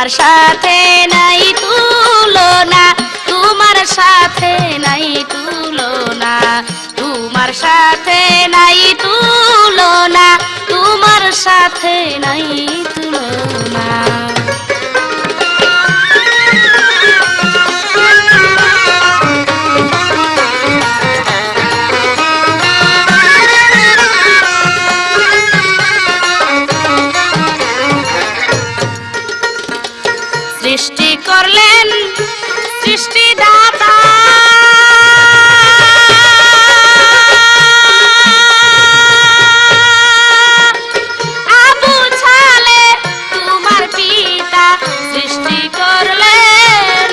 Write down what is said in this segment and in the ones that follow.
তোমার সাথে নাই তুলনা, তোমার সাথে নাই তুলনা, তোমার সাথে নাই তুলনা, তোমার সাথে নাই তুলনা। সৃষ্টি করলেন সৃষ্টিদাতা, আবু ছালে তোমার পিতা সৃষ্টি করলেন,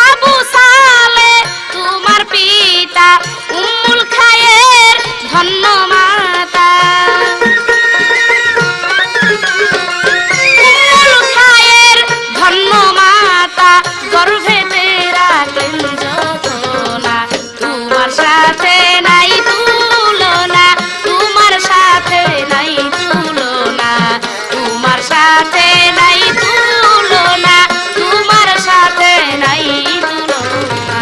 আবু ছালে তোমার পিতা উম্মুল খায়ের ধন্য মাতা, উম্মুল খায়ের ধন্য মাতা গর্ভেতে রাখলেন যতনা, তোমার সাথে নাই তুলনা, তোমার সাথে নাই তুলনা, তোমার সাথে নাই তুলনা, তোমার সাথে নাই তুলনা।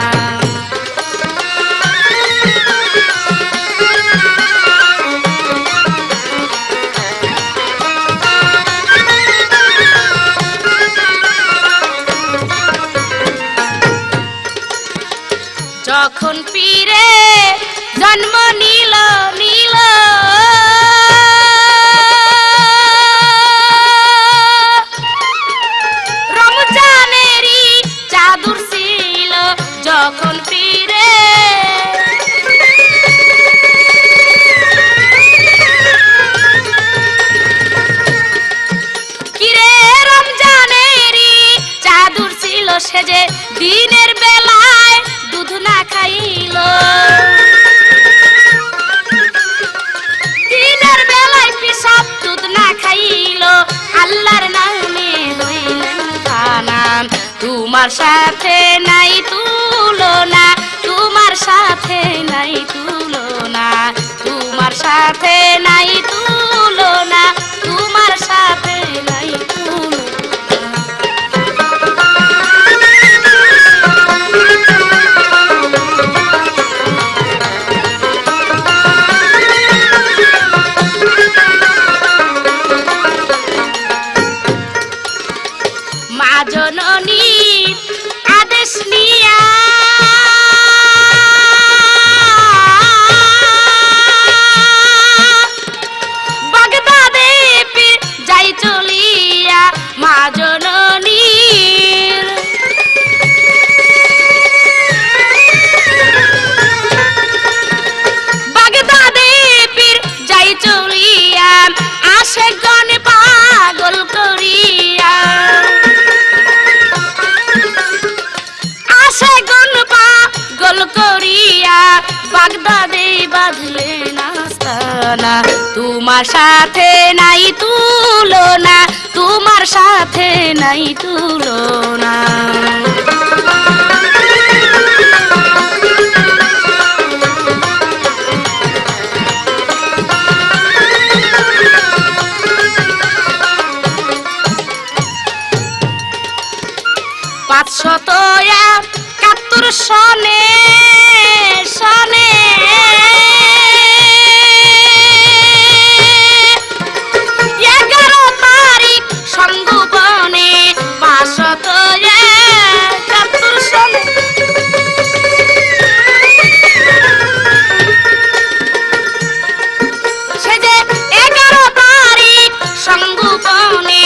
যখন পীরে জন্ম নিল নিল, রমজানেরই চাদর ছিল, যখন পীরে কিরে রমজানেরই চাদর ছিল, সে যে দিনের বেলায় দুধ না খাইল, দিনের বেলায় পিসাব দুধ না খাইল, আল্লাহর নামে রইলেন কানা, তোমার সাথে নাই তুলনা, তোমার সাথে নাই তুলনা, তোমার সাথে নাই তুলনা, তোমার সাথে নাই তুলনা। মা জননী আদেশ নিয়া বাগদাদে পীর যাই চলিয়া, মা জননীর বাগদাদে পীর যাই চলিয়া, আসে গণ পাগল করিয়া, আসে গণ পাগল করিয়া, বাগদাদে বাঁধলেন আস্তানা, তোমার সাথে নাই তুলনা, তোমার সাথে নাই তুলনা। পাঁচশত একাত্তর সনে সনে সঙ্গোপনে 571 সনে সে যে 11 তারিখ সঙ্গোপনে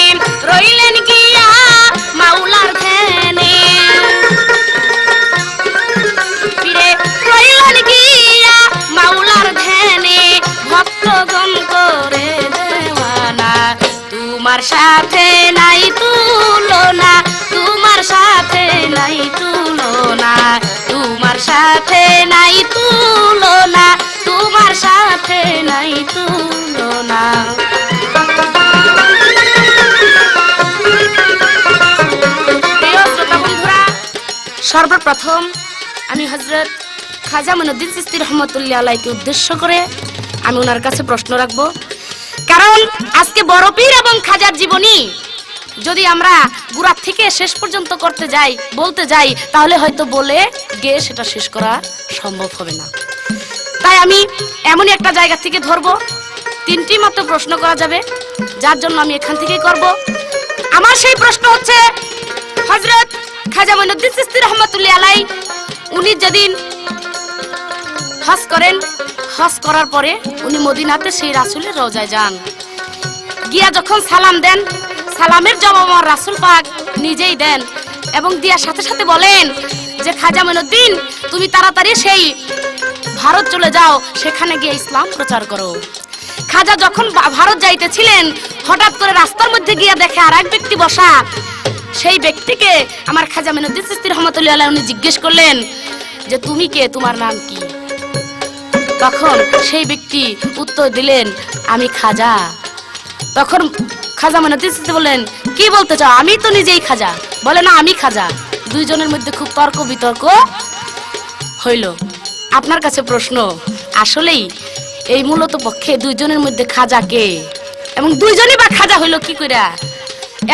রইলেন গিয়া মাওলার ধ্যানে, ফিরে রইলেন গিয়া মাওলার ধ্যানে, ভক্তগণ করে দেওয়ানা, তোমার সাথে নাই তুলনা, তোমার সাথে নাই তুলনা, তোমার সাথে নাই তুলনা, তোমার সাথে নাই তুলনা। প্রিয় শ্রোতা বন্ধুরা, সর্বপ্রথম আমি হযরত খাজা মঈনুদ্দিন চিশতি রহমাতুল্লাহ আলাইহিকে উদ্দেশ্য করে আমি ওনার কাছে প্রশ্ন রাখবো। কারণ আজকে বড় পীর এবং খাজার জীবনী যদি আমরা গোড়া থেকে শেষ পর্যন্ত করতে যাই, বলতে যাই, তাহলে হয়তো বলে গিয়ে সেটা শেষ করা সম্ভব হবে না। তাই আমি এমনই একটা জায়গা থেকে ধরবো, 3টি মাত্র প্রশ্ন করা যাবে, যার জন্য আমি এখান থেকেই করব। আমার সেই প্রশ্ন হচ্ছে, হযরত খাজা মঈনুদ্দিন চিশতি রহমাতুল্লাহ আলাইহি উনি যেদিন হজ করেন, হজ করার পরে উনি মদিনাতে সেই রাসূলের রওজায় যান, গিয়া যখন সালাম দেন, সালামের জবাব আমার রাসূল পাক নিজেই দেন এবং দিয়ার সাথে সাথে বলেন যে খাজা মঈনুদ্দিন তুমি তাড়াতাড়ি সেই ভারত চলে যাও, সেখানে গিয়ে ইসলাম প্রচার করো। খাজা যখন ভারত যাইতেছিলেন, হঠাৎ করে রাস্তার মধ্যে গিয়ে দেখে আর এক ব্যক্তি বসা। সেই ব্যক্তিকে আমার খাজা মঈনুদ্দিন চিশতি রহমাতুল্লাহ আলাইহি উনি জিজ্ঞেস করলেন যে তুমি কে, তোমার নাম কি? তখন সেই ব্যক্তি উত্তর দিলেন আমি খাজা। তখন খাজা মঈনুদ্দিন চিশতি বললেন কি বলতে চাও? আমি তো নিজেই খাজা। বলে না আমি খাজা। দুইজনের মধ্যে খুব তর্ক বিতর্ক হইল। আপনার কাছে প্রশ্ন, আসলেই এই মূলত পক্ষে দুইজনের মধ্যে খাজা কে এবং দুইজনই বা খাজা হইল কি কইরা?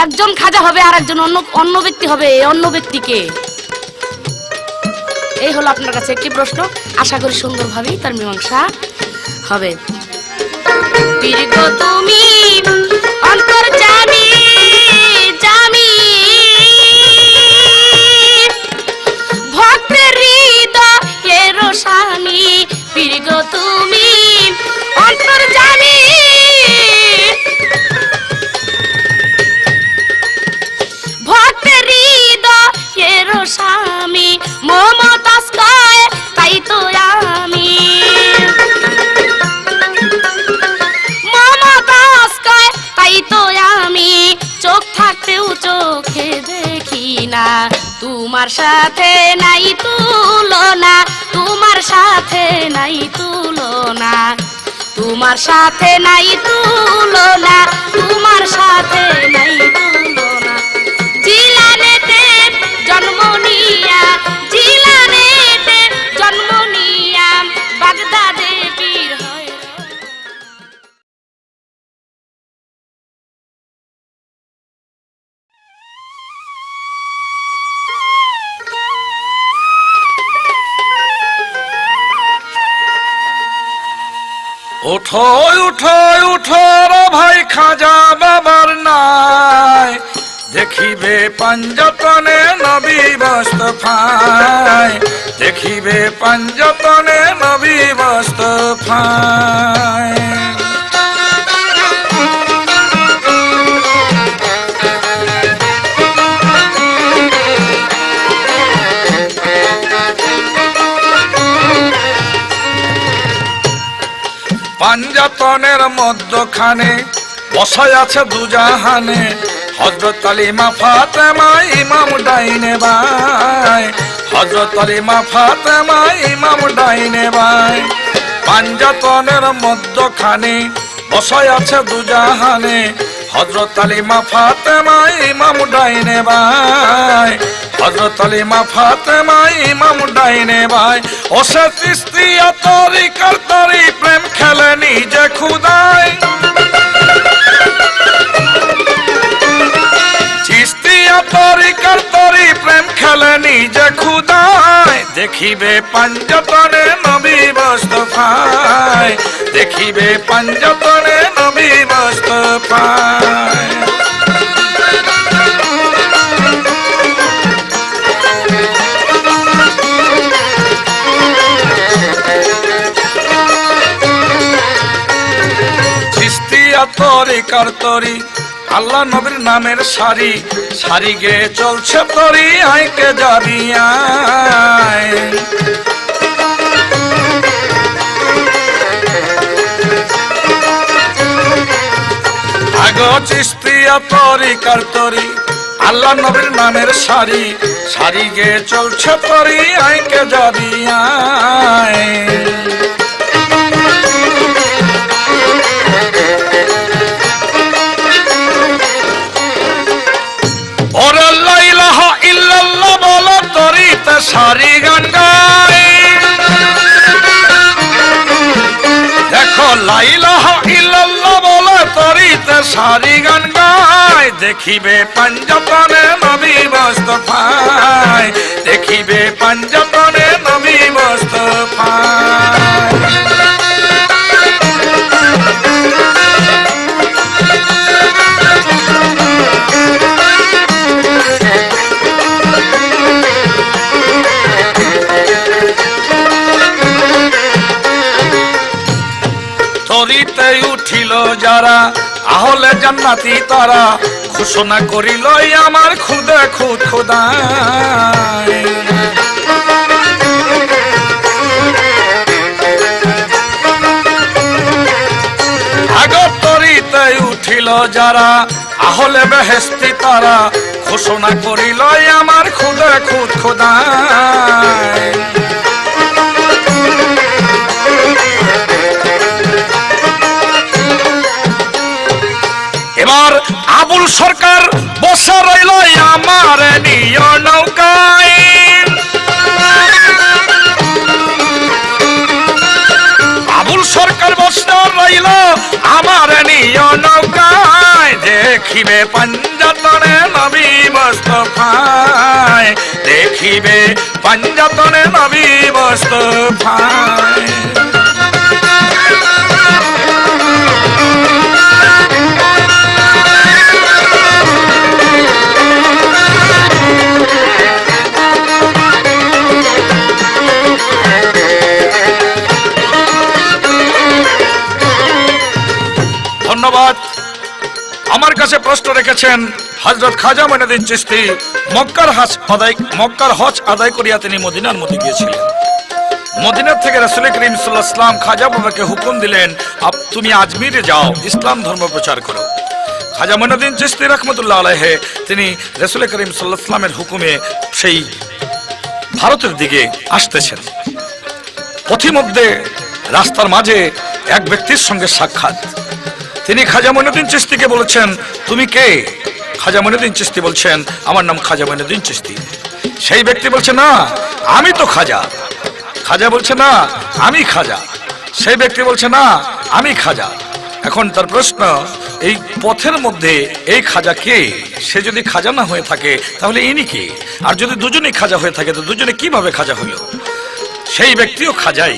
একজন খাজা হবে আর একজন অন্য ব্যক্তি হবে, অন্য ব্যক্তিকে? এই হলো আপনার কাছে একটি প্রশ্ন। আশা করি সুন্দরভাবেই তার মীমাংসা হবে। পীর গো তুমি অন্তর্যামী, জামি ভক্তের হৃদয়ের স্বামী। পীর গো তুমি অন্তর্যামী, ভক্তের হৃদয়ের স্বামী। মমতাজ কয় তাই তো আমি, মমতাজ কয় তাই তো আমি। চোখ থাকতেও চোখে দেখি না, তোমার সাথে নাই তুলনা, তোমার সাথে নাই তুলনা, তোমার সাথে নাই তুলনা, তোমার সাথে নাই তুলনা। জিলানেতে জন্ম নিয়া, জিলানেতে জন্ম নিয়া, বাগদাদে পীর হয়। উঠো উঠো উঠো রে ভাই, খাজা বাবার নাই দেখিবে পাঞ্জতনে নবী মুস্তাফায়, দেখিবে পাঞ্জতনে নবী মুস্তাফায়। পাঞ্জাতনের মধ্যখানে বসায় আছে দুজাহানে, হযরত আলী মা ফাতেমা ইমাম ডাইনে বাই, হযরত আলী মা ফাতেমা ইমাম ডাইনে বাই। পাঞ্জাতনের মধ্যখানে বসায় আছে দুজাহানে, হযরত আলী মা ফাতেমা ইমাম ডাইনে বাই, হযরত আলী মা ফাতেমা ইমাম ডাইনে বাই। ও সে চিশতিয়া তরিকার তরি প্রেম খেলে নিজে খুদায়, চিশতিয়া তরিকার তরি প্রেম খেলে নিজে খুদায়। দেখিবে পাঞ্জাতনে নবী মুস্তাফায়, দেখিবে পাঞ্জাতনে নবী মুস্তাফায়। চিশতিয়া তরিকার তরি আল্লাহ নবীর নামের সারি, সারি গে চলছে তরি আইকে যাবি আয়। আগো চিশতিয়া তরিকার তরি আল্লাহ নবীর নামের সারি, সারি গে চলছে তরি আইকে যাবি আয়। ওরে লা ইলাহা ইল্লাল্লাহ বলো তরিতে সারি গান গায়, লা ইলাহা ইল্লাল্লাহ বলে তরিতে সারি গান গায়, দেখিবে পাঞ্জাতনে নবী মুস্তাফায়, দেখিবে পাঞ্জাতনে নবী মুস্তাফায়। তরিতে উঠিল যারা আহলে জান্নাতি তারা, ঘোষণা করিল আমার খুদে খুদ খোদায়। আগত তরিতে উঠিল যারা আহলে বেহেশতি তারা, ঘোষণা করিল আমার খুদে খুদ খোদায়। এবার আবুল সরকার বসে রইল আমার নিয় নৌকায়, আবুল সরকার বসে রইল আমার নিয় নৌকায়, দেখিবে পাঞ্জাতনে নবী মুস্তাফায়, দেখিবে পাঞ্জাতনে নবী মুস্তাফায়। ধন্যবাদ। আমার কাছে প্রশ্ন রেখেছেন হযরত খাজা মঈনুদ্দিন চিশতি। মক্কার হজ আদায় করিয়া তিনি মদিনার মধ্যে গিয়েছিলেন। মদিনার থেকে রাসূল করিম সাল্লাল্লাহু আলাইহি ওয়াসাল্লাম খাজা বাবাকে হুকুম দিলেন, তুমি আজমিরে যাও, ইসলাম ধর্ম প্রচার করো। খাজা মঈনুদ্দিন চিশতি রাহমাতুল্লাহ আলাইহি তিনি রাসূল করিম সাল্লাল্লাহু আলাইহি ওয়াসাল্লামের হুকুমে সেই ভারতের দিকে আসতেছেন। পথিমধ্যে রাস্তার মাঝে এক ব্যক্তির সঙ্গে সাক্ষাৎ। তিনি খাজা মঈনুদ্দিন চিশতিকে বলেছেন, তুমি কে? খাজা মঈনুদ্দিন চিশতি বলছেন, আমার নাম খাজা মঈনুদ্দিন চিশতি। সেই ব্যক্তি বলছে, না আমি তো খাজা। খাজা বলছে, না আমি খাজা। সেই ব্যক্তি বলছে, না আমি খাজা। এখন তার প্রশ্ন, এই পথের মধ্যে এই খাজা কে? সে যদি খাজা না হয়ে থাকে তাহলে ইনি কে? আর যদি দুজনেই খাজা হয়ে থাকে তো দুজনে কিভাবে খাজা হইল? সেই ব্যক্তিও খাজাই।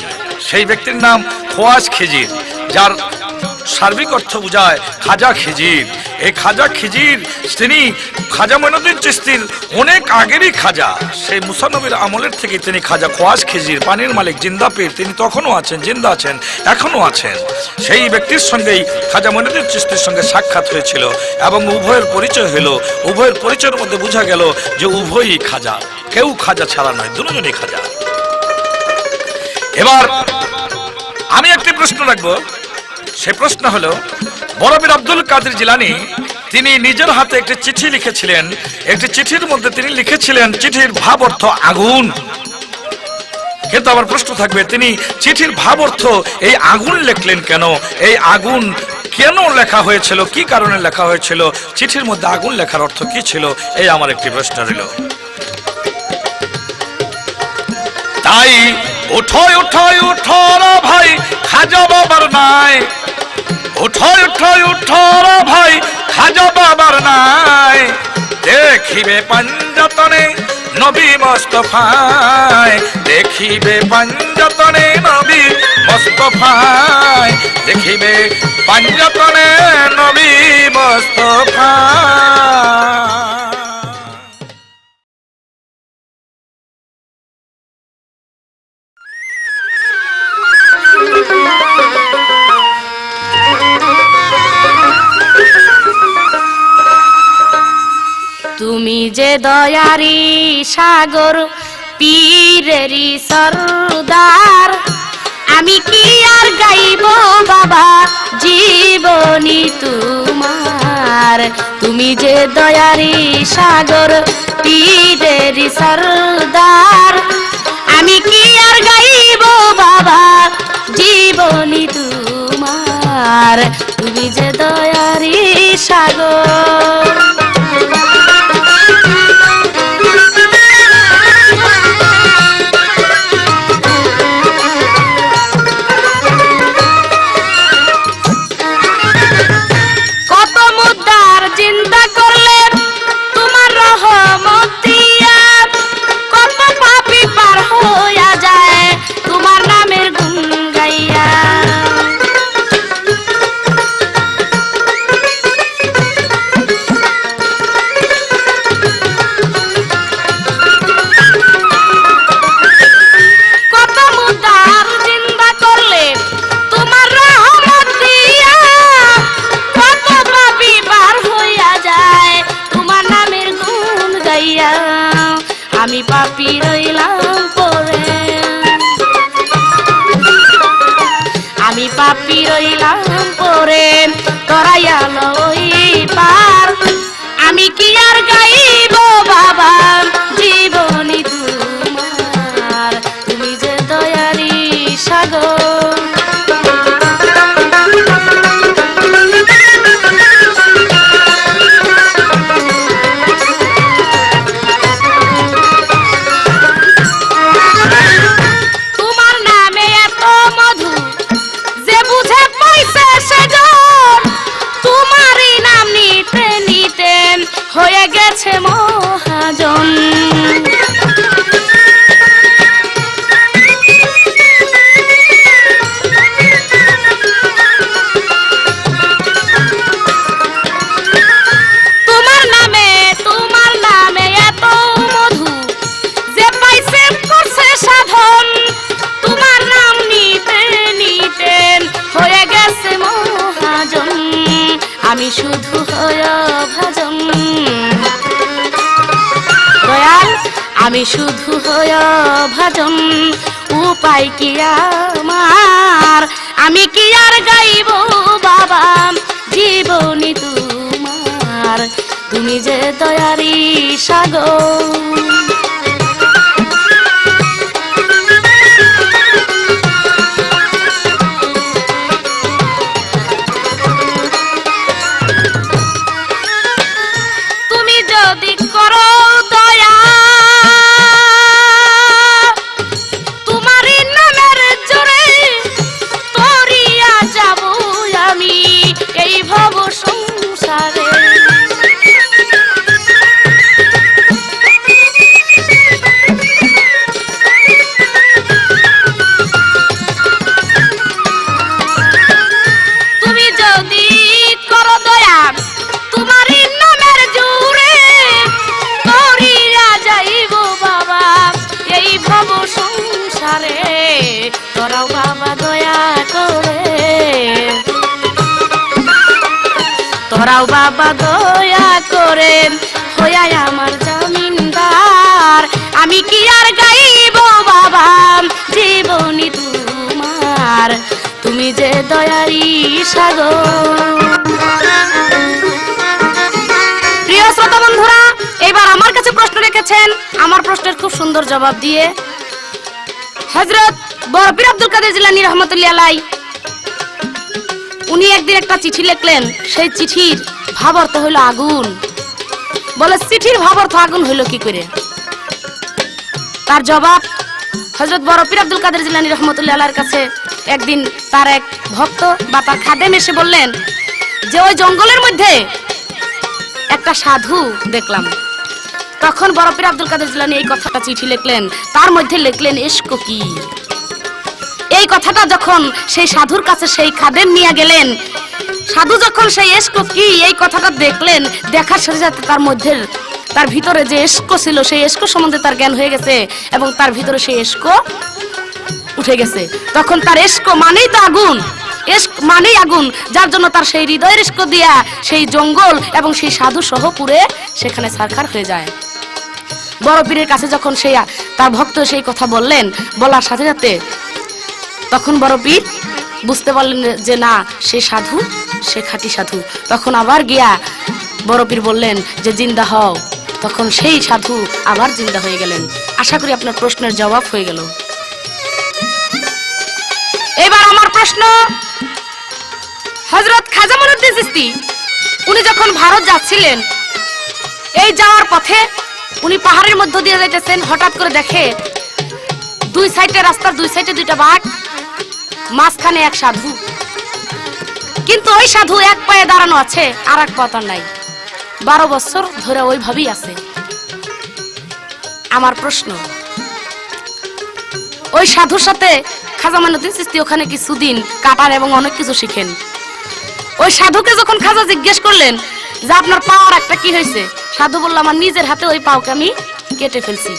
সেই ব্যক্তির নাম খোয়াজ খিজির, যার সার্বিক অর্থ বোঝায় খাজা খিজির। এই খাজা খিজির তিনি খাজা মঈনুদ্দিন চিশতির অনেক আগেরই খাজা। সেই মুসা নবীর আমলের থেকে তিনি খাজা খোয়াজ খিজির, পানির মালিক, জিন্দা পীর, তিনি তখনও আছেন, জিন্দা আছেন, এখনো আছেন। সেই ব্যক্তির সঙ্গেই খাজা মঈনুদ্দিন চিশতির সঙ্গে সাক্ষাৎ হয়েছিল এবং উভয়ের পরিচয় হলো। উভয়ের পরিচয়ের মধ্যে বোঝা গেল যে উভয়ই খাজা, কেউ খাজা ছাড়া নয়, দুজনই খাজা। এবার আমি একটি প্রশ্ন রাখবো। সে প্রশ্ন হলো, বড় পীর আব্দুল কাদের জিলানী তিনি নিজের হাতে একটি চিঠি লিখেছিলেন। একটি চিঠির মধ্যে তিনি লিখেছিলেন, চিঠির ভাব অর্থ আগুন। কিন্তু আমার প্রশ্ন থাকবে, তিনি চিঠির ভাব অর্থ এই আগুন লিখলেন কেন? এই আগুন কেন লেখা হয়েছিল? কি কারণে লেখা হয়েছিল? চিঠির মধ্যে আগুন লেখার অর্থ কি ছিল? এই আমার একটি প্রশ্ন রইল। তাই উঠোয় উঠোয় উঠোরা ভাই, খাজা বাবার নাই। উঠোয় উঠোয় উঠোরা ভাই, খাজা বাবার নাই। দেখিবে পাঞ্জাতনে নবী মুস্তাফায়, দেখিবে পাঞ্জাতনে নবী মুস্তাফায়, দেখিবে পাঞ্জাতনে নবী মুস্তাফায়। তুমি যে দয়ারি সাগর, পীরেরি সরদার, আমি কি আর গাইব বাবা জীবনী তোমার। তুমি যে দয়ারি সাগর, পীরেরি সরদার, আমি কি আর গাইব বাবা জীবনী তোমার। তুমি যে দয়ারি সাগর। পাপী রইলাম পরে, আমি পাপী রইলাম পরে, তোরাইয়া লই পার, আমি কি আর গাইব বাবা জীবনী তোমার, তুমি যে দয়ারি সাগর। তোমার নামে এত মধু যে বুঝে পাইছে সেজন, তোমারই নাম নিতে নিতে হয়ে গেছে মহাজন। তোমার নামে এত মধু যে পাইছে করছে সাধন, তোমার নাম নিতে নিতে হয়ে গেছে মহাজন, আমি শুধু হয় ভাজন। দয়াল আমি শুধু হয় ভাজন, উপায় কি আমার, আমি কি আর গাইব বাবা জীবনী তোমার, তুমি যে দয়ারি সাগর। তুমি যদি করো দয়া, তোমারই নামের জোরে তরিয়া যাব আমি এই ভব সংসারে। তুমি যদি করো দয়া, তোমারই নামের জোরে তরিয়া যাইব বাবা এই ভব সংসারে, তোরাও বাবা দয়া করে, তোরাও বাবা দয়া করে হইয়া আমার জমিনদার, আমি কি আর গাইব বাবা জীবনী তোমার, তুমি যে দয়ারি সাগর। প্রিয় শ্রোতা বন্ধুরা, এবার আমার কাছে প্রশ্ন রেখেছেন, আমার প্রশ্নের খুব সুন্দর জবাব দিয়ে হযরত বড় পীর আব্দুল কাদের জিলানী রহমাতুল্লাহ আলাইহি উনি একদিন একটা চিঠি লিখলেন, সেই চিঠির ভাবার্থ হলো আগুন। বলে চিঠির ভাবার্থ আগুন হইল কি করে? তার জবাব হযরত বড় পীর আব্দুল কাদের জিলানী রহমাতুল্লাহ আলাইহির কাছে একদিন তার এক ভক্ত বা তার খাদেম এসে বললেন যে ওই জঙ্গলের মধ্যে একটা সাধু দেখলাম। তখন বড় পীর আব্দুল কাদের জিলানী এই কথাটা চিঠি লিখলেন, তার মধ্যে লিখলেন ইশক কি। এই কথাটা যখন সেই সাধুর কাছে সেই খাদেম নিয়ে গেলেন, সাধু যখন সেই ইশক কি এই কথাটা দেখলেন, দেখার সাথে সাথে তার মধ্যে তার ভিতরে যে ইশক ছিল সেই ইশক সম্বন্ধে তার জ্ঞান হয়ে গেছে এবং তার ভিতরে সেই ইশক উঠে গেছে। তখন তার ইশক মানেই তো আগুন, ইশক মানেই আগুন, যার জন্য তার সেই হৃদয়ের ইশক দিয়া সেই জঙ্গল এবং সেই সাধু সহ পুরে সেখানে ছারখার হয়ে যায়। বড় পীরের কাছে যখন সেই তার ভক্ত সেই কথা বললেন, বলার সাথে সাথে তখন বড় পীর বুঝতে পারলেন যে না, সে সাধু, সে খাঁটি সাধু। তখন আবার গিয়া বড় পীর বললেন যে জিন্দা হও। তখন সেই সাধু আবার জিন্দা হয়ে গেলেন। আশা করি আপনার প্রশ্নের জবাব হয়ে গেল। এবার আমার প্রশ্ন, হযরত খাজা মঈনুদ্দিন চিশতি উনি যখন ভারত যাচ্ছিলেন, এই যাওয়ার পথে উনি পাহাড়ের মধ্য দিয়ে যাইতেছেন, হঠাৎ করে দেখে দুই সাইডে রাস্তার দুই সাইডে দুইটা বাঘ, মাঝখানে এক সাধু। কিন্তু ওই সাধু এক পায়ে দাঁড়ানো আছে, আর এক পা তার নাই, 12 বছর ধরে ওইভাবেই আছে। আমার প্রশ্ন, ওই সাধুর সাথে খাজা মঈনুদ্দিন চিশতি ওখানে কিছুদিন কাটান এবং অনেক কিছু শিখেন। ওই সাধুকে যখন খাজা জিজ্ঞেস করলেন যে আপনার পাওয়ার একটা কি হয়েছে, সাধু বলল আমার নিজের হাতে ওই পাওকে আমি কেটে ফেলছি।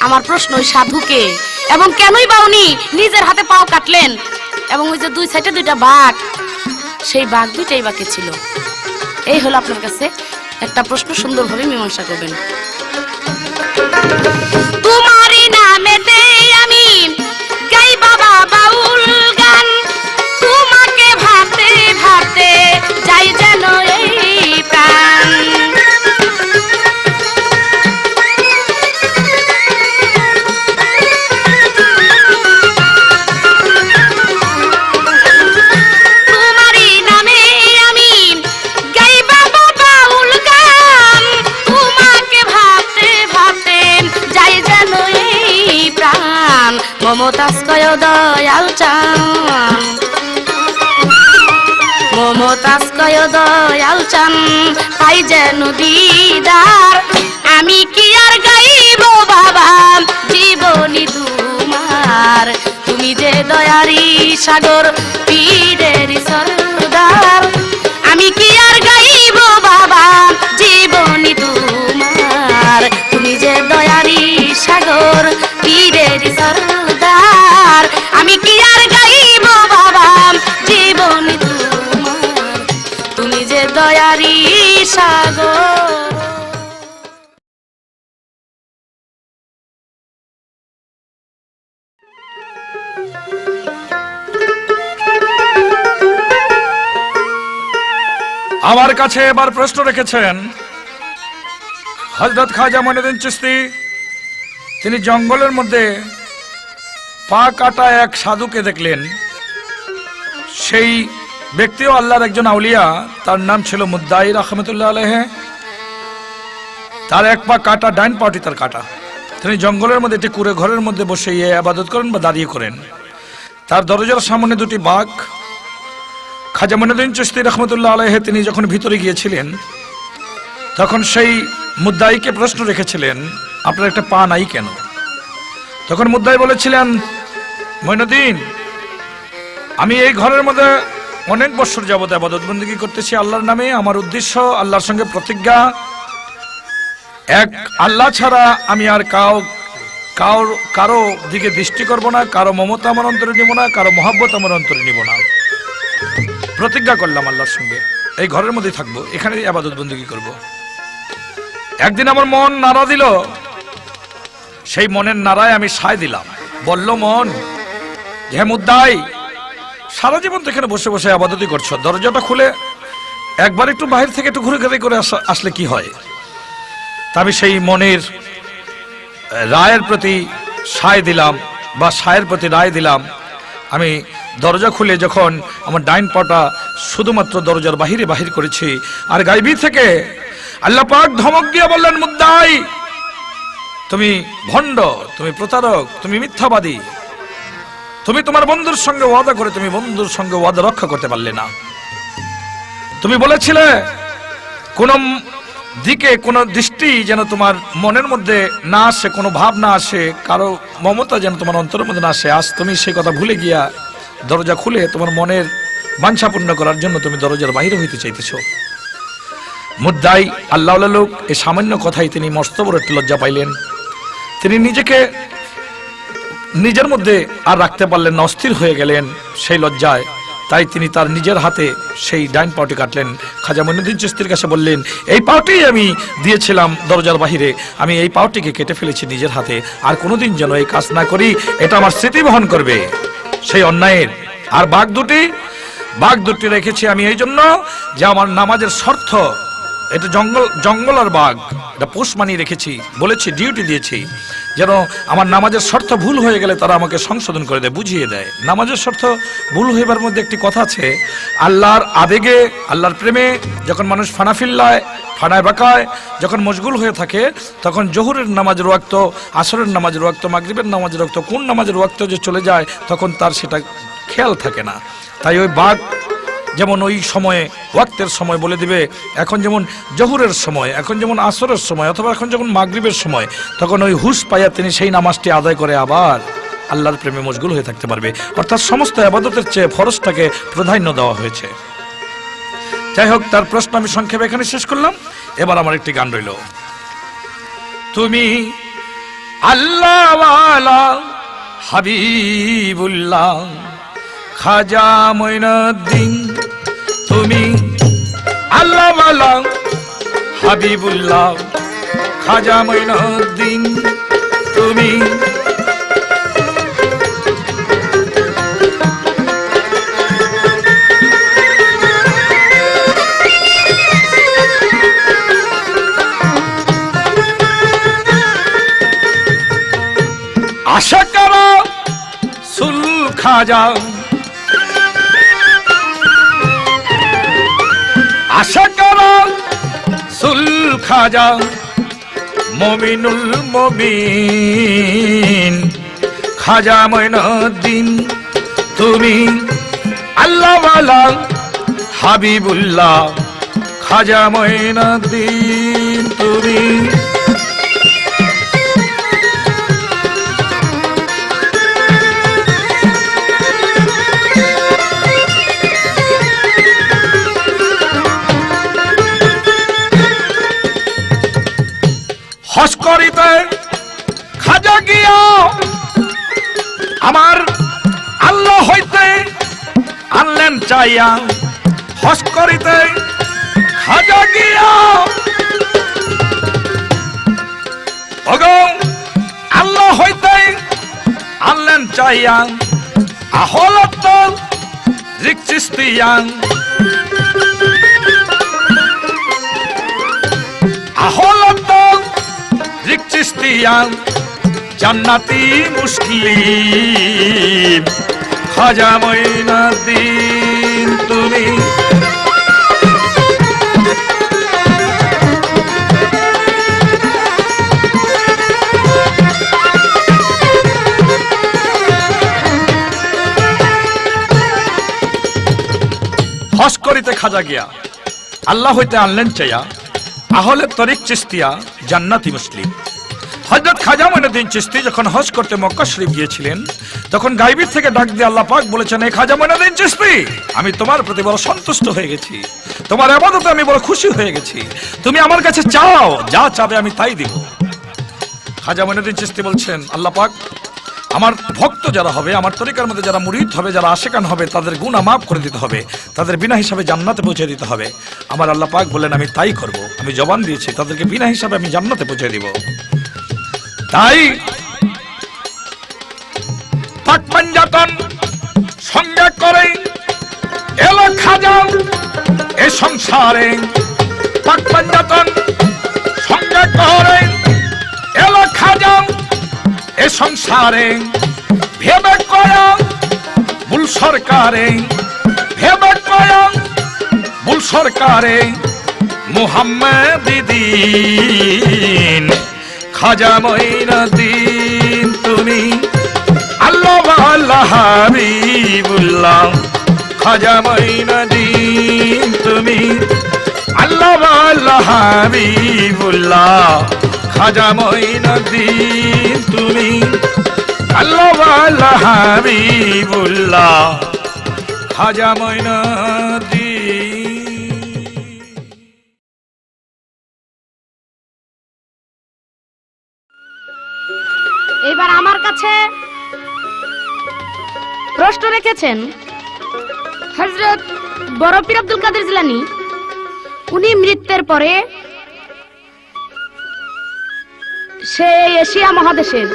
আমার প্রশ্ন, ওই সাধুকে এবং কেনই বা উনি নিজের হাতে পাও কাটলেন, এবং ওই যে দুই সাইডে দুইটা বাঘ, সেই বাঘ দুইটাই বাকি ছিল। এই হলো আপনার কাছে একটা প্রশ্ন, সুন্দরভাবে মীমাংসা করবেন। তোমার মমতাজ কয় দয়াল চান পাই যেন দিদার। আমি কি আর গাইব বাবা জীবনী তোমার, তুমি যে দয়ারি সাগর পীরের সরদার। আমি কি আর গাইব বাবা জীবনী তোমার, তুমি যে দয়ারি সাগর পীরের সরদার। আমি কি আর গাইব বাবা জীবনী তোমার, তুমি যে দয়ারি সাগর। আমার কাছে এবার প্রশ্ন রেখেছেন হযরত খাজা মঈনুদ্দিন চিশতি। তিনি জঙ্গলের মধ্যে পা কাটা এক সাধুকে দেখলেন। সেই ব্যক্তিও আল্লাহর একজন আউলিয়া, তার নাম ছিল মুদ্দাই রাহমাতুল্লাহ আলাইহি। তার এক পা কাটা, ডাইন পাটি তার কাটা। তিনি জঙ্গলের মধ্যে একটি কুঁড়ে ঘরের মধ্যে বসে ইবাদত করেন বা দাঁড়িয়ে করেন। তার দরজার সামনে দুটি বাঘ। খাজা মঈনুদ্দিন চিশতি রাহমাতুল্লাহ আলাইহি তিনি যখন ভিতরে গিয়েছিলেন তখন সেই মুদ্দাইকে প্রশ্ন রেখেছিলেন, আপনার একটা পা নাই কেন? তখন মুদ্দাই বলেছিলেন, মঈনুদ্দিন, আমি এই ঘরের মধ্যে অনেক বছর যাবত ইবাদত বন্দেগী করতেছি আল্লাহর নামে। আমার উদ্দেশ্য, আল্লাহর সঙ্গে প্রতিজ্ঞা, এক আল্লাহ ছাড়া আমি আর কারো দিকে দৃষ্টি করব না, কারো মমতা আমার অন্তরে নিব না, কারো মহব্বত আমার অন্তরে নিব না। প্রতিজ্ঞা করলাম আল্লাহর সঙ্গে এই ঘরের মধ্যে থাকবো, এখানে ইবাদত বন্দেগী করব। একদিন আমার মন নাড়া দিল, সেই মনের নাড়ায় আমি সায় দিলাম। বলল মন, হে মুদ্দাই, সারা জীবন তো এখানে বসে বসে ইবাদতই করছো, দরজাটা খুলে একবার একটু বাহির থেকে একটু ঘুরে ঘুরে করে আসলে কি হয়? তা আমি সেই মনের রায়ের প্রতি সায় দিলাম বা সায়ের প্রতি রায় দিলাম। আমি দরজা খুলে যখন আমার ডাইন পাটা শুধুমাত্র দরজার বাহির করেছি, আর গাইবি থেকে আল্লাহ পাক ধমক দিয়ে বললেন, মুদ্দাই, তুমি ভণ্ড, তুমি প্রতারক, তুমি মিথ্যাবাদী। তুমি তোমার বন্ধুর সঙ্গে ওয়াদা করে তুমি বন্ধুর সঙ্গে ওয়াদা রক্ষা করতে পারলে না। তুমি বলেছিলে কোন দিকে কোন দৃষ্টি যেন তোমার মনের মধ্যে না আসে, কোনো ভাব না আসে, কারো মমতা যেন তোমার অন্তরের মধ্যে না আসে। আজ তুমি সেই কথা ভুলে গিয়া দরজা খুলে তোমার মনের বাঞ্ছা পূর্ণ করার জন্য তুমি দরজার বাইরে হইতে চাইতেছ। মুদ্দাই আল্লাহওয়ালা লোক, এই সামান্য কথাই তিনি মস্ত বড় একটি লজ্জা পাইলেন। তিনি নিজেকে নিজের মধ্যে আর রাখতে পারলেন না, অস্থির হয়ে গেলেন সেই লজ্জায়। তাই তিনি তার নিজের হাতে সেই ডাইন পাউটি কাটলেন। খাজা মঈনুদ্দিন চিশতির কাছে বললেন, এই পাউটি আমি দিয়েছিলাম দরজার বাহিরে, আমি এই পাউটিকে কেটে ফেলেছি নিজের হাতে, আর কোনোদিন যেন এই কাজ না করি, এটা আমার স্মৃতি বহন করবে সেই অন্যায়ের। আর বাঘ দুটি রেখেছি আমি এই জন্য যে আমার নামাজের শর্ত, এটা জঙ্গল আর বাঘ, এটা পোষ মানিয়ে রেখেছি, বলেছি, ডিউটি দিয়েছি, যেন আমার নামাজের শর্ত ভুল হয়ে গেলে তারা আমাকে সংশোধন করে দেয়, বুঝিয়ে দেয়। নামাজের শর্ত ভুল হইবার মধ্যে একটি কথা আছে, আল্লাহর আবেগে, আল্লাহর প্রেমে যখন মানুষ ফানায় বাঁকায় যখন মশগুল হয়ে থাকে, তখন জোহরের নামাজের ওয়াক্ত, আসরের নামাজের ওয়াক্ত, মাগরিবের নামাজের ওয়াক্ত, কোন নামাজের ওয়াক্ত যে চলে যায়, তখন তার সেটা খেয়াল থাকে না। তাই ওই বাঘ যেমন ওই সময়ে ওয়াক্তের সময় বলে দিবে, এখন যেমন জোহরের সময়, এখন যেমন আসরের সময়, অথবা এখন যখন মাগরিবের সময়, তখন ওই হুশ পাইয়া তিনি সেই নামাজটি আদায় করে আবার আল্লাহর প্রেমে মশগুল হয়ে থাকতে পারবে। অর্থাৎ সমস্ত ইবাদতের চেয়ে ফরজটাকে প্রাধান্য দেওয়া হয়েছে। যাই হোক, তার প্রশ্ন আমি সংক্ষেপে এখানে শেষ করলাম। এবার আমার একটি গান রইল, তুমি আল্লাহওয়ালা হাবিবুল্লাহ খাজা মঈনুদ্দিন, তুমি আল্লাহওয়ালা হাবিবুল্লাহ খাজা মঈনুদ্দিন, তুমি আশা করো সুল খাজা, আশা করো সুল খাজা মমিনুল মমিন খাজা মঈনুদ্দিন, তুমি আল্লাহওয়ালা হাবিবুল্লাহ খাজা মঈনুদ্দিন তুমি। হজ করিতে খাজা গিয়া আমার আল্লাহ হইতে আনলেন চাইয়া। হজ করিতে খাজা গিয়া ওগো আল্লাহ হইতে আনলেন চাইয়া। আহলত চিস্তিয়া আহলত চিস্তিয়া জান্নাতি মুসলিম খাজা মঈনুদ্দিন তুমি। হজ করিতে খাজা গিয়া আল্লাহ হইতে আনলেন চাইয়া। আহলে তরিক চিস্তিয়া জান্নাতি মুসলিম। হযরত খাজা মঈনুদ্দিন চিশতি যখন হজ করতে মক্কা শরীফ গিয়েছিলেন তখন গায়বী থেকে ডাক দিয়ে আল্লাহ পাক বলেছেন, এই খাজা মঈনুদ্দিন চিশতি আমি তোমার প্রতি বড় সন্তুষ্ট হয়ে গেছি, তোমার ইবাদতে আমি বড় খুশি হয়ে গেছি, তুমি আমার কাছে চাও, যা চাবে আমি তাই দিব। খাজা মঈনুদ্দিন চিশতি বলছেন, আল্লাহ পাক আমার ভক্ত যারা হবে, আমার তরিকার মধ্যে যারা মুরিদ হবে, যারা আশিকান হবে, তাদের গুনাহ মাফ করে দিতে হবে, তাদের বিনা হিসাবে জান্নাতে পৌঁছে দিতে হবে। আমার আল্লাহ পাক বললেন আমি তাই করব, আমি জবান দিয়েছি তাদেরকে বিনা হিসাবে আমি জান্নাতে পৌঁছে দিব। তাই পাক পাঞ্জাতন সঙ্গে করে এলো খাজা এ সংসারে। পাক পাঞ্জাতন সঙ্গে করে এলো খাজা এ সংসারে। ভেবে কয়া ভুল সরকারে, ভেবে কয়া ভুল সরকারে মুহাম্মদ দ্বীন খাজা মঈনুদ্দিন তুমি। আল্লাহ আল্লাহ হাবিবুল্লাহ খাজা মঈনুদ্দিন তুমি। আল্লাহ আল্লাহ হাবিবুল্লাহ খাজা মঈনুদ্দিন তুমি। আল্লাহ আল্লাহ হাবিবুল্লাহ খাজা মঈনুদ্দিন। এবার আমার কাছে প্রশ্ন রেখেছেন হযরত বড় পীর আব্দুল কাদের জিলানী। উনি মৃত্যুর পরে সে এশিয়া মহাদেশের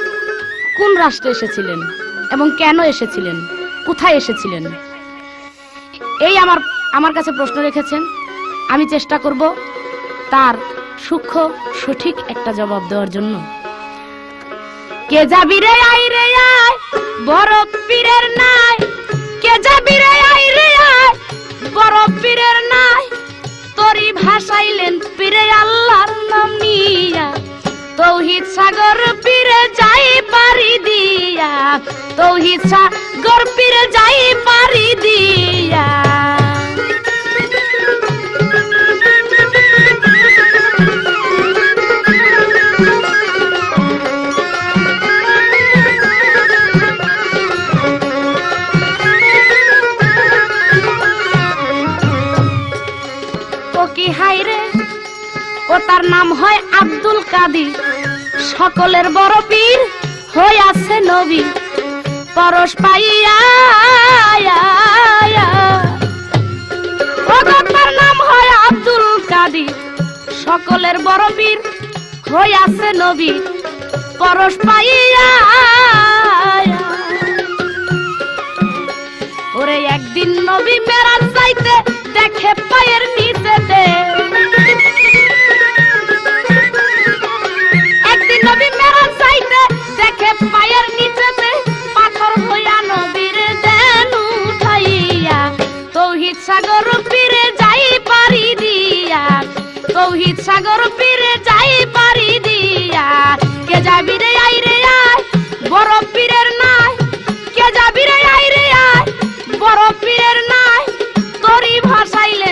কোন রাষ্ট্রে এসেছিলেন এবং কেন এসেছিলেন, কোথায় এসেছিলেন, এই আমার কাছে প্রশ্ন রেখেছেন। আমি চেষ্টা করব তার সূক্ষ্ম সঠিক একটা জবাব দেওয়ার জন্য। কে যাবি রে আই রে আয় বড় পীরের নাই, কে যাবি রে আই রে আয় বড় পীরের নাই। তোরি ভাসাইলেন পীরে আল্লাহর নাম নিয়া, তৌহিদ সাগর পীরে যাই পারি দিয়া, তৌহিদ সাগর পীরে যাই পারি দিয়া। ও তার নাম হয় আব্দুল কাদির, সকলের বড় পীর হয়ে আছে নবী পরশ পাইয়া। ও তার নাম হয় আব্দুল কাদির, সকলের বড় পীর হয়ে আছে নবী পরশ পাইয়া। ওরে একদিন নবী মেরাজ যাইতে দেখে পায়ের নিচেতে, একদিন নবী মেরাজ যাইতে দেখে পায়ের নিচেতে পাথর হইয়া নবীর দেন উঠাইয়া। তৌহিদ সাগর পীরে যাই পারি দিয়া, তৌহিদ সাগর পীরে যাই পারি দিয়া। কে যাবি রে আই রে আয় বড় পীরের নাই, কে যাবি রে আই রে আয় বড় পীরের নাই। তোরি ভাসাইলে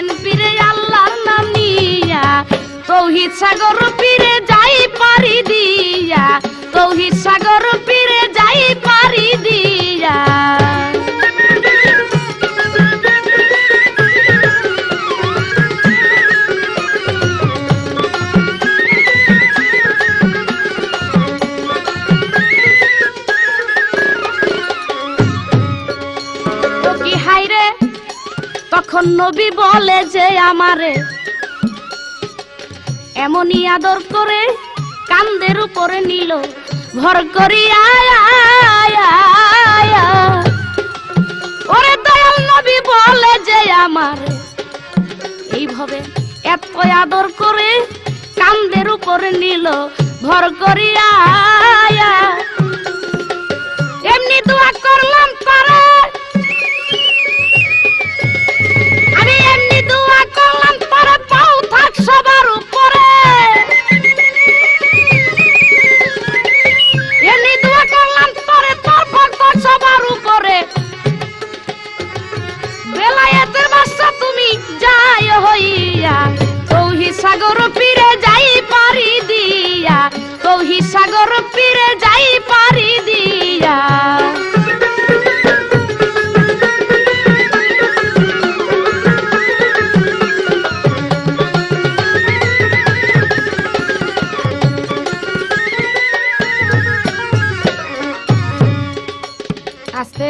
নবী বলে যে আমারে এমনই আদর করে কান্দের উপরে নিল ভর করিয়া। ওরে দয়াল নবী বলে যে আমারে এইভাবে এত আদর করে কান্দের উপরে নিল ভর করিয়া। এমনি দোয়া করলাম তারে, আমি এমনি দোয়া করলাম তারে পাও থাক সবার উপরে। এমনি দোয়া করলাম তারে তোর ভক্ত সবার উপরে। বেলায়েতের বাদশা তুমি যাই হইয়া তৌহিদ সাগর পীরে যাই পারি দিয়া, তৌহিদ সাগর পীরে যাই পারি দিয়া। আস্তে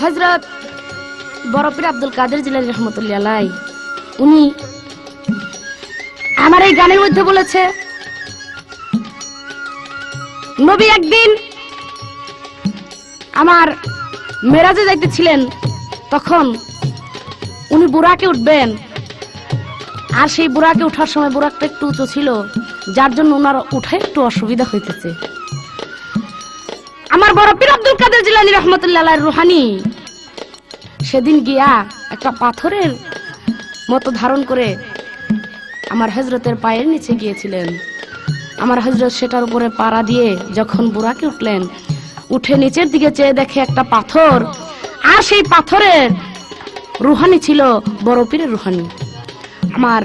হযরত বড় পীর আব্দুল কাদের জিলানী রহমাতুল্লাহ আলাইহি উনি আমার এই গানের মধ্যে বলেছে, নবী একদিন আমার মেরাজে যাইতেছিলেন, তখন উনি বুরাকে উঠবেন, আর সেই বুরাকে ওঠার সময় বুরাকটা একটু উঁচু ছিল, যার জন্য ওনার উঠে একটু অসুবিধা হইতেছে। আমার বড় পীর আব্দুল কাদের জিলানী রহমাতুল্লাহ আলাইহির রুহানি সেদিন গিয়া একটা পাথরের মতো ধারণ করে আমার হযরতের পায়ের নিচে গিয়েছিলেন। আমার হযরত সেটার উপরে পাড়া দিয়ে যখন বুরাকে উঠলেন, উঠে নিচের দিকে চেয়ে দেখে একটা পাথর, আর সেই পাথরের রুহানি ছিল বড় পীরের রুহানি। আমার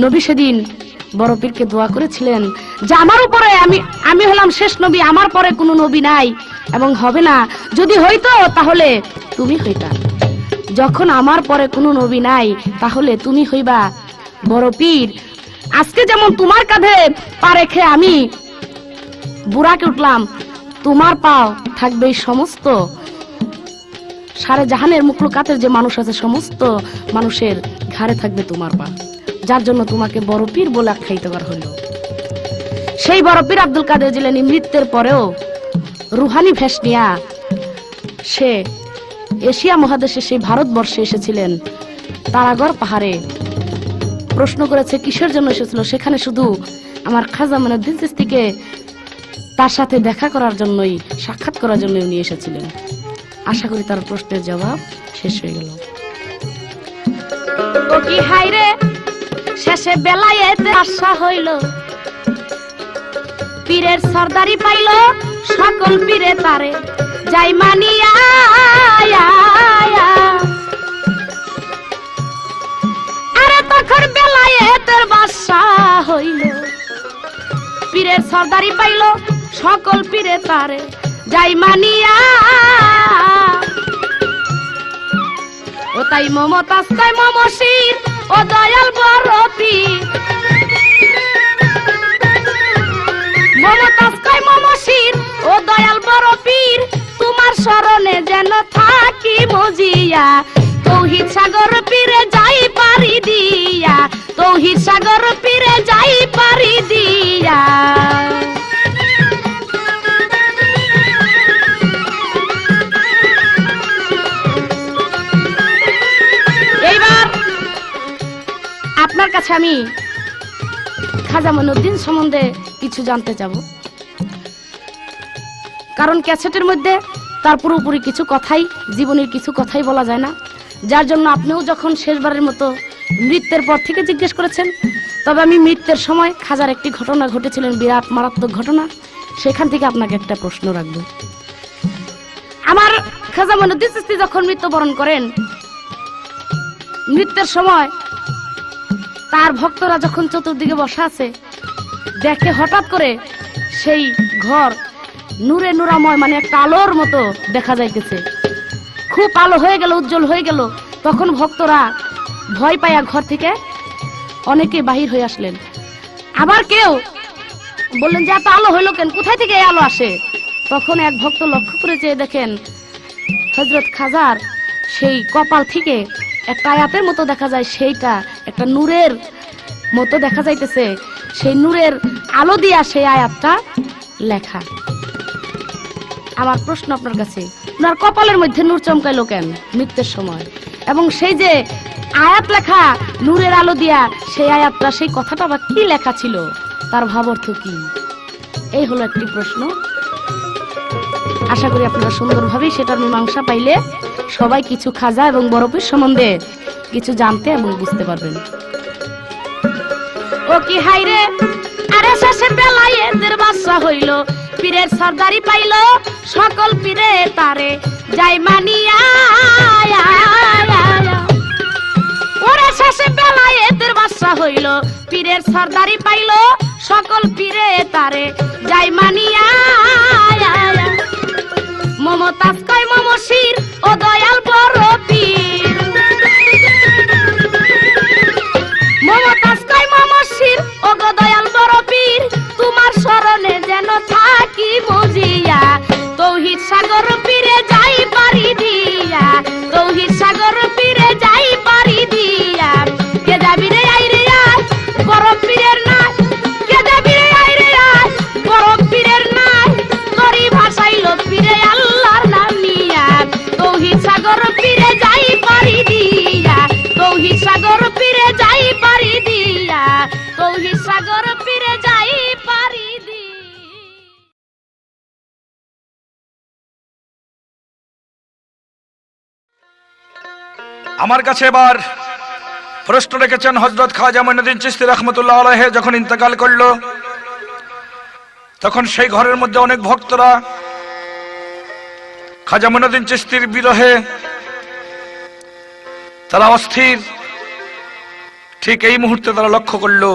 নবী সেদিন বড় পীরকে দোয়া করেছিলেন যে আমার উপরে আমি হলাম শেষ নবী, আমার পরে কোনো নবী নাই এবং হবে না, যদি হইতো তাহলে তুমি হইতা। যখন আমার পরে কোনো নবী নাই তাহলে তুমি হইবা বড় পীর। আজকে যেমন তোমার কাঁধে পা রেখে আমি বুরাকে উঠলাম, তোমার পাও থাকবে সমস্ত সারে জাহানের মুখলুকাতের যে মানুষ আছে সমস্ত মানুষের ঘাড়ে থাকবে তোমার পা, যার জন্য তোমাকে বড় পীর বলে আখ্যায়িত করা হলো। সেই বড় পীর আব্দুল কাদের জিলানী মৃত্যুর পরেও রুহানি ভেষ নিয়া সে এশিয়া মহাদেশে সেই ভারতবর্ষে এসেছিলেন। তারাগড় পাহাড়ে প্রশ্ন করেছে কিসের জন্য এসেছিল, সেখানে শুধু আমার খাজা মঈনুদ্দিন চিশতিকে তার সাথে দেখা করার জন্যই, সাক্ষাৎ করার জন্যই উনি এসেছিলেন। আশা করি তার প্রশ্নের জবাব শেষ হয়ে গেল। ও কি হায়রে শেষে বেলায়েতে আশা হইল, পীরের সরদারি পাইল সকল পীরে তারে যাই মানিয়া। আরে তখন বেলায়েতের বাদশা হইল, পীরের সরদারি পাইল সকল পীরে তারে যাই মানিয়া। ও তাই মমতাজ তাই মমশির ও দয়াল বড় পীর, মমতাজ তাই মমশির ও দয়াল বড় পীর, তোমার শরণে যেন থাকি মজিয়া। তৌহিদ সাগর পীরে যাই পারি দিয়া, তৌহিদ সাগর পীরে যাই পারি দিয়া। এইবার আপনার কাছে আমি খাজা মঈনুদ্দিন সম্বন্ধে কিছু জানতে চাব, কারণ ক্যাসেটের মধ্যে তার পুরোপুরি কিছু কথাই, জীবনের কিছু কথাই বলা যায় না, যার জন্য আপনিও যখন শেষবারের মতো মৃত্যুর পর থেকে জিজ্ঞেস করেছেন, তবে আমি মৃত্যুর সময় খাজার একটি ঘটনা ঘটেছিলেন, বিরাট মারাত্মক ঘটনা, সেখান থেকে আপনাকে একটা প্রশ্ন রাখব। আমার খাজা মঈনুদ্দিন চিশতি যখন মৃত্যুবরণ করেন, মৃত্যুর সময় তার ভক্তরা যখন চতুর্দিকে বসা আছে, দেখে হঠাৎ করে সেই ঘর নূরে নূরাময়, মানে একটা আলোর মতো দেখা যাইতেছে, খুব আলো হয়ে গেল, উজ্জ্বল হয়ে গেল। তখন ভক্তরা ভয় পাইয়া ঘর থেকে অনেকে বাহির হয়ে আসলেন। আবার কেউ বললেন যে এত আলো হইলো কেন, কোথায় থেকে এই আলো আসে? তখন এক ভক্ত লক্ষ্য করে চেয়ে দেখেন হযরত খাজার সেই কপাল থেকে একটা আয়াতের মতো দেখা যায়, সেইটা একটা নূরের মতো দেখা যাইতেছে, সেই নূরের আলো দিয়া সেই আয়াতটা লেখা। আমার প্রশ্ন আপনার কাছে, ওনার কপালের মধ্যে নূর চমকাইলো কেন মৃত্যুর সময়? এবং সেই যে আয়াত লেখা নূরের আলো দিয়া, সেই আয়াতটা, সেই কথাটা বা কি লেখা ছিল, তার ভাব অর্থ কি? এই হলো একটি প্রশ্ন। আশা করি আপনারা সুন্দরভাবেই সেটার মীমাংসা পাইলে সবাই কিছু খাজা এবং বরফের সম্বন্ধে কিছু জানতে এবং বুঝতে পারবেন। ও কি হাইরে, আরে শেষে বেলায় এদের বাচ্চা হইল, পীরের সর্দারি পাইল, সকল পীরে তারে যাই মানিয়া। ওরে শেষে বেলায় এদের বাচ্চা হইল, পীরের সর্দারি পাইল, সকল পীরে তারে যাই মানিয়া। মমতাজ কয় মমশির ও দয়াল বড় পীর, মমতাজ কয় মমশির ও গো দয়াল বড় পীর, তোমার শরণে যেন থাকি বুঝিয়া, তৌহিদ সাগর পীরে যাই পারি দিয়া, তৌহিদ সাগর পীরে যাই পারি দিয়া। কে যাবি রে আইরে আয় বড় পীরের নাই, কে যাবি রে আইরে আয় বড় পীরের নাই, তরি ভাষাইল পীরে আল্লাহর নাম নিয়া, তৌহিদ সাগর পীরে যাই পারি দিয়া, তৌহিদ সাগর পীরে যাই পারি দিয়া, তৌহিদ সাগর পীরে যাই পারি দিয়া। আমার কাছে এবার প্রশ্ন রেখেছেন হযরত খাজা মঈনুদ্দিন চিশতি রাহমাতুল্লাহ আলাইহি। যখন ইন্তেকাল করলো তখন সেই ঘরের মধ্যে অনেক ভক্তরা খাজা মঈনুদ্দিন চিশতির বিরহে তারা অস্থির। ঠিক এই মুহূর্তে তারা লক্ষ্য করলো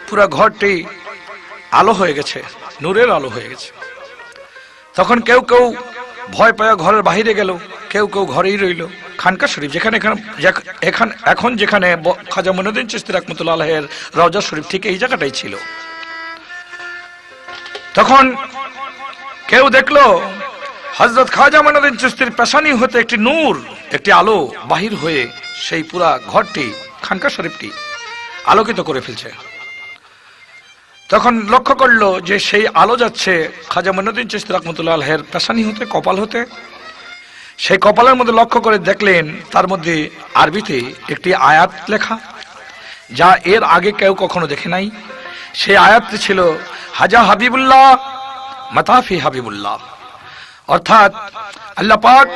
পুরো ঘরটি আলো হয়ে গেছে, নূরের আলো হয়ে গেছে। তখন কেউ কেউ ভয় পায় ঘরের বাহিরে গেল, কেউ কেউ ঘরেই রইল। খানকা শরীফ যেখানে এখন যেখানে খাজা মঈনুদ্দিন চিশতি রাহমাতুল্লাহ আলাইহির রওজা শরীফ, ঠিক এই জায়গাটাই ছিল। তখন কেউ দেখলো হযরত খাজা মঈনুদ্দিন চিশতির পেশানি হতে একটি নূর, একটি আলো বাহির হয়ে সেই পুরা ঘরটি, খানকা শরীফটি আলোকিত করে ফেলছে। তখন লক্ষ্য করলো যে সেই আলো যাচ্ছে খাজা মঈনুদ্দিন চিশতি রাহমাতুল্লাহ আলাইহির পেশানি হতে, কপাল হতে। সেই কপালের মধ্যে লক্ষ্য করে দেখলেন তার মধ্যে আরবিতে একটি আয়াত লেখা, যা এর আগে কেউ কখনো দেখে নাই। সেই আয়াতটি ছিল হাজা হাবিবুল্লাহ মাতাফি হাবিবুল্লাহ, অর্থাৎ আল্লাহ পাক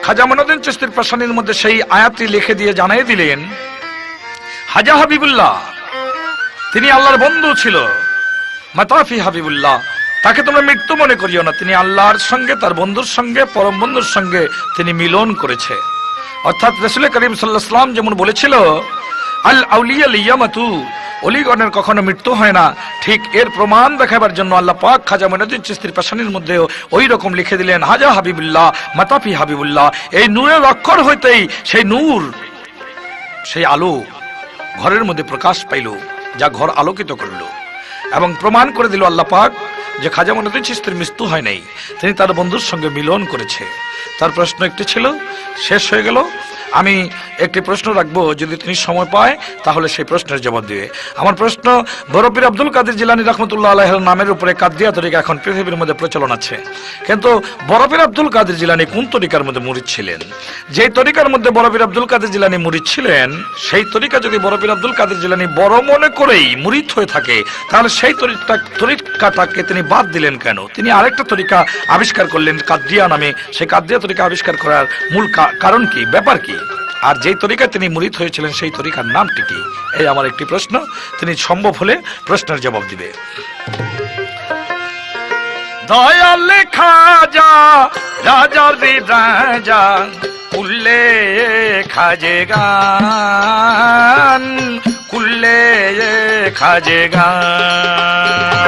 খাজা মঈনুদ্দিন চিশতির পেশানির মধ্যে সেই আয়াতটি লিখে দিয়ে জানিয়ে দিলেন, হাজা হাবিবুল্লাহ তিনি আল্লাহর বন্ধু ছিল, মাতাফি হাবিবুল্লাহ তাকে তোমরা মৃত্যু মনে করিও না, তিনি আল্লাহর সঙ্গে, তার বন্ধুর সঙ্গে, পরম বন্ধুর সঙ্গে তিনি মিলন করেছে। অর্থাৎ রাসূল করিম সাল্লাল্লাহু আলাইহি ওয়াসাল্লাম যেমন বলেছিল আল আউলিয়া লিয়ামাতু, অলিগণের কখনো মৃত্যু হয় না, ঠিক এর প্রমাণ দেখাবার জন্য আল্লাহ পাক খাজা মঈনুদ্দিন চিশতির পেশানির মধ্যেও ওই রকম লিখে দিলেন হাজা হাবিবুল্লাহ মাতাফি হাবিবুল্লাহ। এই নূরের অক্ষর হইতেই সেই নূর, সেই আলো ঘরের মধ্যে প্রকাশ পাইল, যা ঘর আলোকিত করলো এবং প্রমাণ করে দিল আল্লাহ পাক যে খাজা মঈনুদ্দিন চিশতির মৃত্যু হয় নাই, তিনি তার বন্ধুর সঙ্গে মিলন করেছে। তার প্রশ্ন একটি ছিল, শেষ হয়ে গেল। আমি একটি প্রশ্ন রাখবো, যদি তিনি সময় পায় তাহলে সেই প্রশ্নের জবাব দিবে। আমার প্রশ্ন, বড় পীর আব্দুল কাদের জিলানী রাহমাতুল্লাহ আলাইহির নামের উপরে কাদরিয়া তরিকা এখন পৃথিবীর মধ্যে প্রচলন আছে, কিন্তু বড় পীর আব্দুল কাদের জিলানী কোন তরিকার মধ্যে মুরিদ ছিলেন? যেই তরিকার মধ্যে বড় পীর আব্দুল কাদের জিলানী মুরিদ ছিলেন, সেই তরিকা যদি বড় পীর আব্দুল কাদের জিলানী বড় মনে করেই মুরিদ হয়ে থাকে, তাহলে সেই তরিকাটাকে তিনি বাদ দিলেন কেন? তিনি আরেকটা তরিকা আবিষ্কার করলেন কাদরিয়া নামে। সেই কাদরিয়া তরিকা আবিষ্কার করার মূল কারণ কি, ব্যাপার কি? আর যেই তরিকায় তিনি মুরিদ হয়েছিলেন সেই তরিকার নামটি কি? এই আমার একটি প্রশ্ন, তিনি সম্ভব হলে প্রশ্নের জবাব দিবে। দয়াল খাজা রাজা রে রাজা কুল্লে খাজে গান, কুল্লে খাজে গান।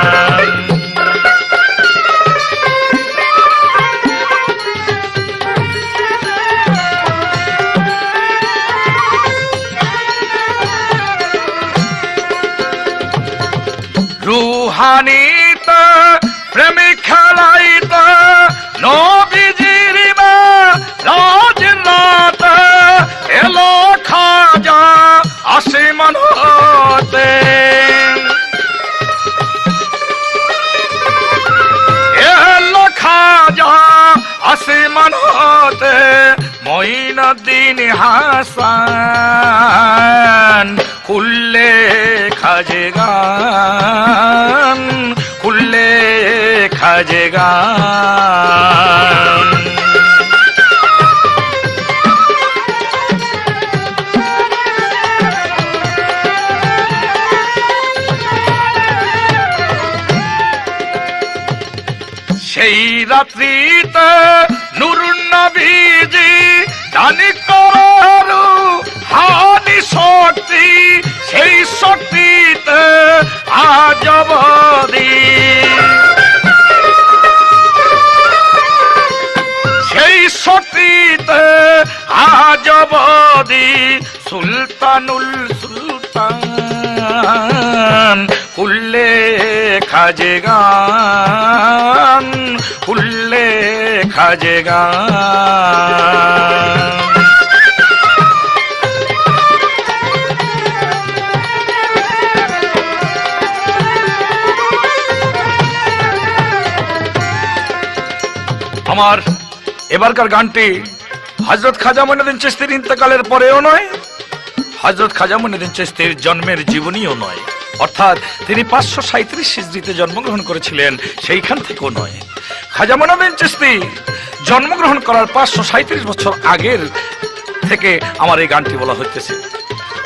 রুহানিতা প্রেমে খেলাইতা নবীজির মা রাজ মঈনুদ্দিন হাসান খুললে খাজে গান, খুললে খাজে গান। সেই রাত্রিতে নুরুন নবীজি দানি করু হানি শক্তি, সেই শক্তিতে আজ অবধি, সেই শক্তিতে আজ অবধি সুলতানুল সুলতান খুললে খাজে গান, খুললে খাজে গান। আমার এবারকার গানটি হযরত খাজা মঈনুদ্দিন চিশতির ইন্তেকালের পরেও নয়, হযরত খাজা মঈনুদ্দিন চিশতির জন্মের জীবনীও নয়, অর্থাৎ তিনি 537 হিজরিতে জন্মগ্রহণ করেছিলেন সেইখান থেকেও নয়। খাজা মঈনুদ্দিন চিশতি জন্মগ্রহণ করার 537 বছর আগের থেকে আমার এই গানটি বলা হইতেছে,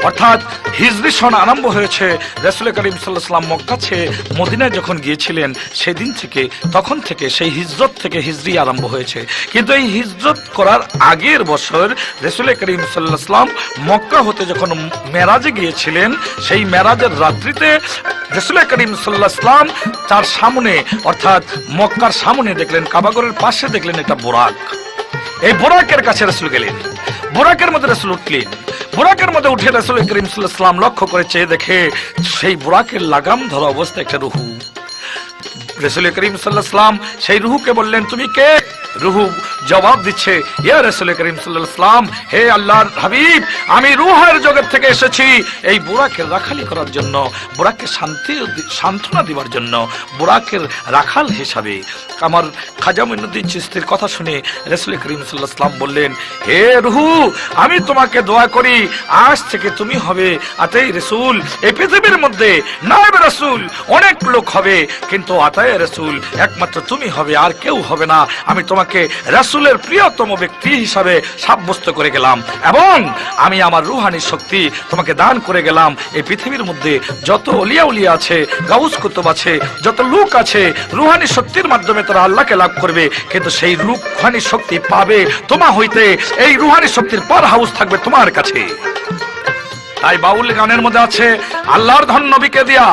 অর্থাৎ হিজরি সন আরম্ভ হয়েছে রাসূল করিম সাল্লাল্লাহু আলাইহি ওয়াসাল্লাম মক্কা ছেড়ে মদিনায় যখন গিয়েছিলেন সেদিন থেকে, তখন থেকে সেই হিজরত থেকে হিজরি আরম্ভ হয়েছে। কিন্তু এই হিজরত করার আগের বছর রাসূল করিম সাল্লাল্লাহু আলাইহি ওয়াসাল্লাম মক্কা হতে যখন মেরাজে গিয়েছিলেন, সেই মেরাজের রাত্রিতে রাসূল করিম সাল্লাল্লাহু আলাইহি ওয়াসাল্লাম তার সামনে অর্থাৎ মক্কার সামনে দেখলেন, কাবাগরের পাশে দেখলেন একটা বোরাক। এই বোরাকের কাছে রাসূল গেলেন, বোরাকের মধ্যে রাসূল উঠলেন, বোরাকের মধ্যে উঠে রাসূল করিম সাল্লাল্লাহু আলাইহি ওয়াসাল্লাম লক্ষ্য করে চেয়ে দেখে সেই বোরাকের লাগাম ধরা অবস্থায় একটা রুহু। রাসূল করিম সাল্লাল্লাহু আলাইহি ওয়াসাল্লাম সেই রুহুকে বললেন, তুমি কে? রুহু জবাব দিচ্ছে, ইয়া রাসূল করিম সাল্লাল্লাহু আলাইহি ওয়াসাল্লাম, হে আল্লাহর হাবিব, আমি রুহের জগৎ থেকে এসেছি এই বুরাকের রাখালি করার জন্য, বুরাককে সান্ত্বনা দেওয়ার জন্য, বুরাকের রাখাল হিসাবে। আমার খাজা মঈনুদ্দিন চিশতির কথা শুনে রাসূল করিম সাল্লাল্লাহু আলাইহি ওয়াসাল্লাম বললেন, হে রুহু, আমি তোমাকে দোয়া করি আজ থেকে তুমি হবে আতাই রাসূল। এই পৃথিবীর মধ্যে নায়েব রাসূল অনেক লোক হবে, কিন্তু আতাই রাসূল একমাত্র তুমি হবে, আর কেউ হবে না। আমি তোমাকে রাসূলের প্রিয়তম ব্যক্তি হিসাবে সাব্যস্ত করে গেলাম এবং আমি আমার রুহানি শক্তি তোমাকে দান করে গেলাম। এই পৃথিবীর মধ্যে যত ওলিয়া উলিয়া আছে, গাউস কুতুব আছে, যত লোক আছে, রুহানি শক্তির মাধ্যমে তারা আল্লাহকে লাভ করবে, কিন্তু সেই রুহানি শক্তি পাবে তোমা হইতে, এই রুহানি শক্তির পার হাউস থাকবে তোমার কাছে। তাই বাউল গানের মধ্যে আছে, আল্লাহর ধন নবীকে দিয়া,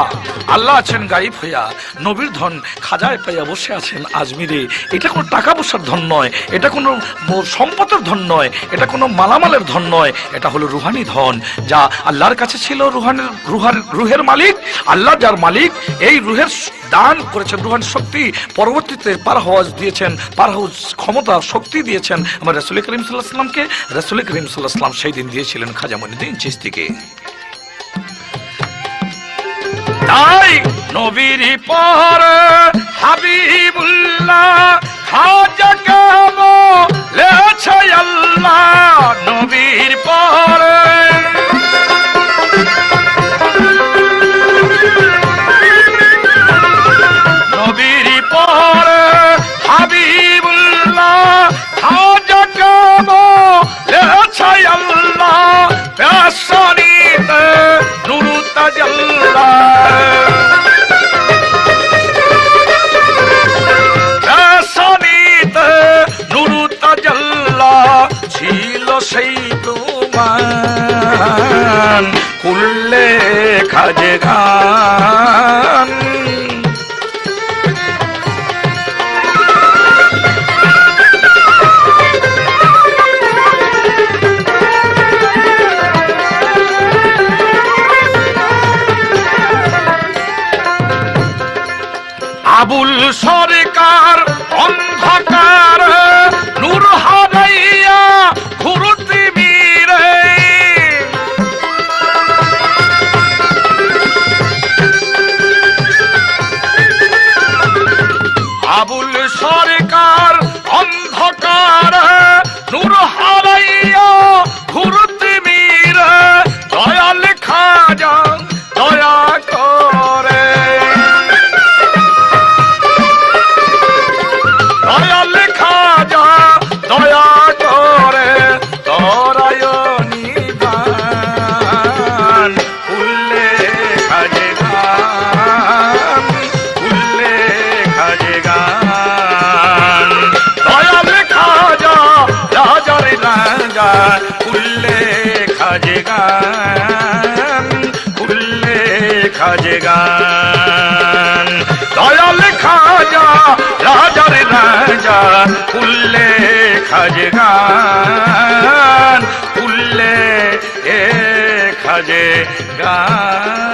আল্লাহ আছেন গায়েব হইয়া, নবীর ধন খাজায় পাইয়া বসে আছেন আজমিরে। এটা কোনো টাকা পয়সার ধন নয়, এটা কোনো সম্পদের ধন নয়, এটা কোনো মালামালের ধন নয়, এটা হলো রুহানি ধন যা আল্লাহর কাছে ছিল। রুহের মালিক আল্লাহ, যার মালিক এই রুহের দান করেছেন রুহানি শক্তি, পরবর্তীতে পারহাউস দিয়েছেন, পারহাউস ক্ষমতা শক্তি দিয়েছেন আমার রাসূল করিম সাল্লাল্লাহু আলাইহি ওয়াসাল্লামকে। রাসূল করিম সাল্লাল্লাহু আলাইহি ওয়াসাল্লাম সেই দিন দিয়েছিলেন খাজা মঈনুদ্দিন চিশতিকে। তাই নবীর পর হাবিবুল্লাহ খাজাকে বলেছে আল্লাহ, নবীর পর নবীর পর হাবিবুল্লাহ খাজাকে বলেছে আল্লাহ, প্যাশানিতে নূর তাজাল্লা, প্যাশানিতে নূর তাজাল্লা ছিল সেই তুমান খুললে খাজে গান। আবুল সরকার অন্ধকার নূর হারাইয়া ঘুরতি মিরে, আবুল সরকার অন্ধকার নূর হারাইয়া উল্লে খাজে গান, উল্লে খাজে গান। দয়াল খাজা রাজার রাজা উল্লে খাজে গান, উল্লে খাজে গান।